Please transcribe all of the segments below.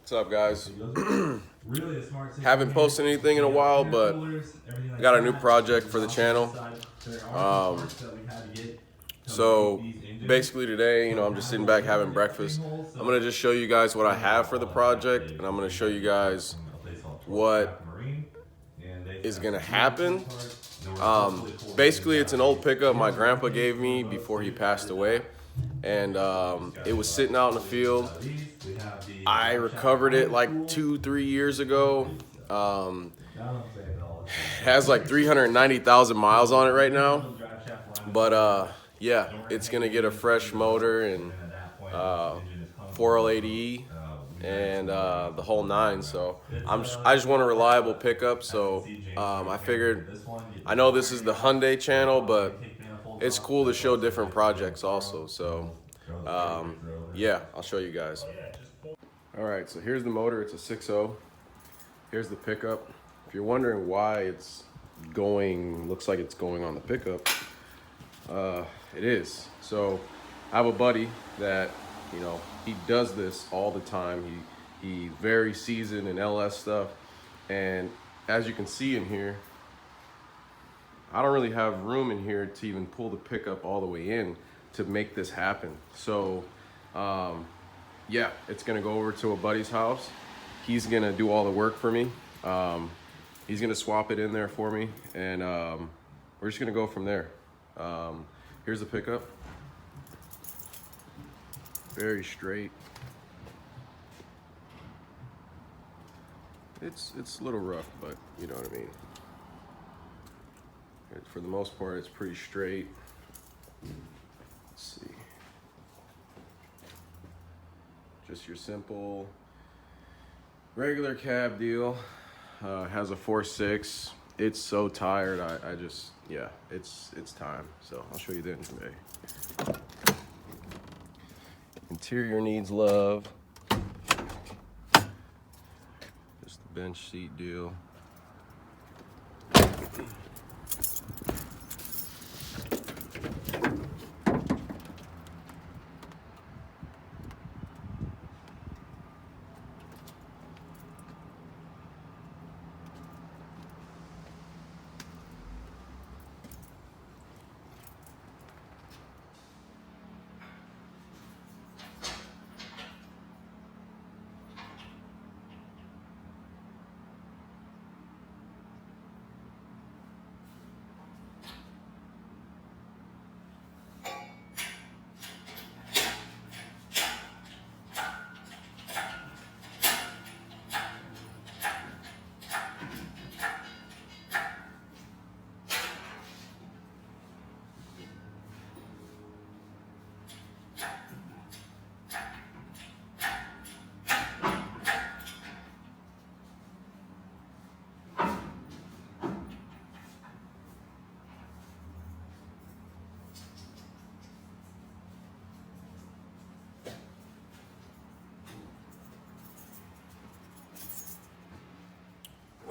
What's up, guys? Haven't posted anything in a while, but I got a new project for the channel. So basically today, I'm just sitting back having breakfast. I'm gonna just show you guys what I have for the project, and I'm gonna show you guys what is gonna happen. Basically, it's an old pickup my grandpa gave me before he passed away, and it was sitting out in the field. I recovered it like 2-3 years ago. It has like 390,000 miles on it right now, but yeah, it's gonna get a fresh motor and 4L80E and the whole nine. So I just want a reliable pickup. So I figured, I know this is the Hyundai channel, but it's cool to show different projects also. So yeah, I'll show you guys. All right, so here's the motor. It's a 6.0. Here's the pickup. If you're wondering why it's looks like it's going on the pickup, it is. So I have a buddy that, he does this all the time. He very seasoned in LS stuff. And as you can see in here, I don't really have room in here to even pull the pickup all the way in to make this happen. So yeah, it's gonna go over to a buddy's house. He's gonna do all the work for me. He's gonna swap it in there for me, and we're just gonna go from there. Here's the pickup. Very straight. It's a little rough, but you know what I mean. For the most part, it's pretty straight. Let's see. Just your simple regular cab deal. Has a 4.6. It's so tired. I just, yeah, it's time. So I'll show you the engine bay. Interior needs love. Just the bench seat deal.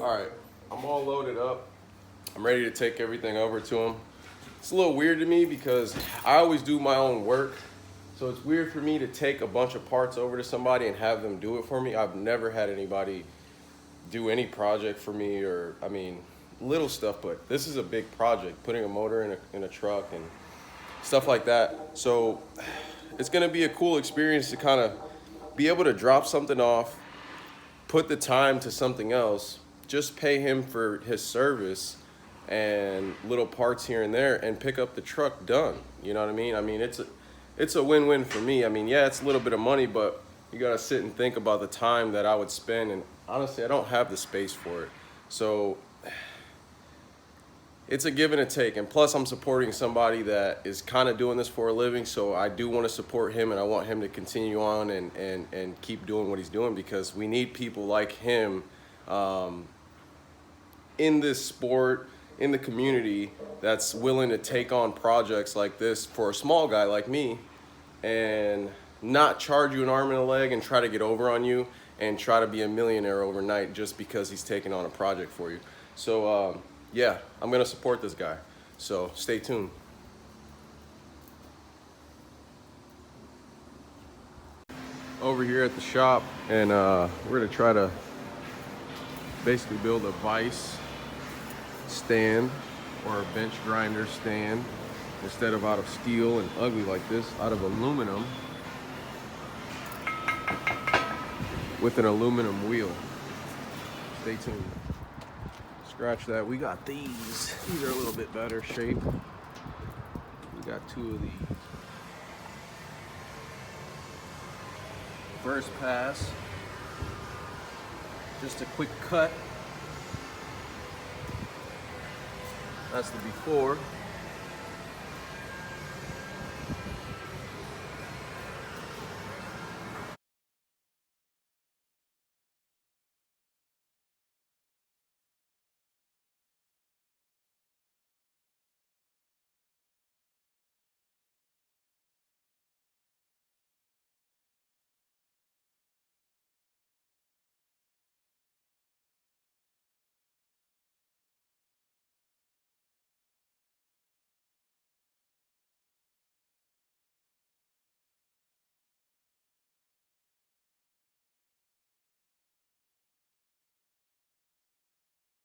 All right, I'm all loaded up. I'm ready to take everything over to him. It's a little weird to me because I always do my own work. So it's weird for me to take a bunch of parts over to somebody and have them do it for me. I've never had anybody do any project for me, or, I mean, little stuff, but this is a big project, putting a motor in a truck and stuff like that. So it's gonna be a cool experience to kind of be able to drop something off, put the time to something else, just pay him for his service and little parts here and there, and pick up the truck done. You know what I mean? I mean, it's a win-win for me. I mean, yeah, it's a little bit of money, but you gotta sit and think about the time that I would spend, and honestly, I don't have the space for it. So it's a give and a take, and plus I'm supporting somebody that is kind of doing this for a living, so I do want to support him, and I want him to continue on and keep doing what he's doing, because we need people like him in this sport, in the community, that's willing to take on projects like this for a small guy like me and not charge you an arm and a leg and try to get over on you and try to be a millionaire overnight just because he's taking on a project for you. So yeah, I'm gonna support this guy, so stay tuned. over here at the shop, and we're gonna try to basically build a vise stand or a bench grinder stand, instead of out of steel and ugly like this, out of aluminum with an aluminum wheel. Stay tuned. Scratch that. We got these. These are a little bit better shape. We got 2 of these. First pass, just a quick cut. That's the before.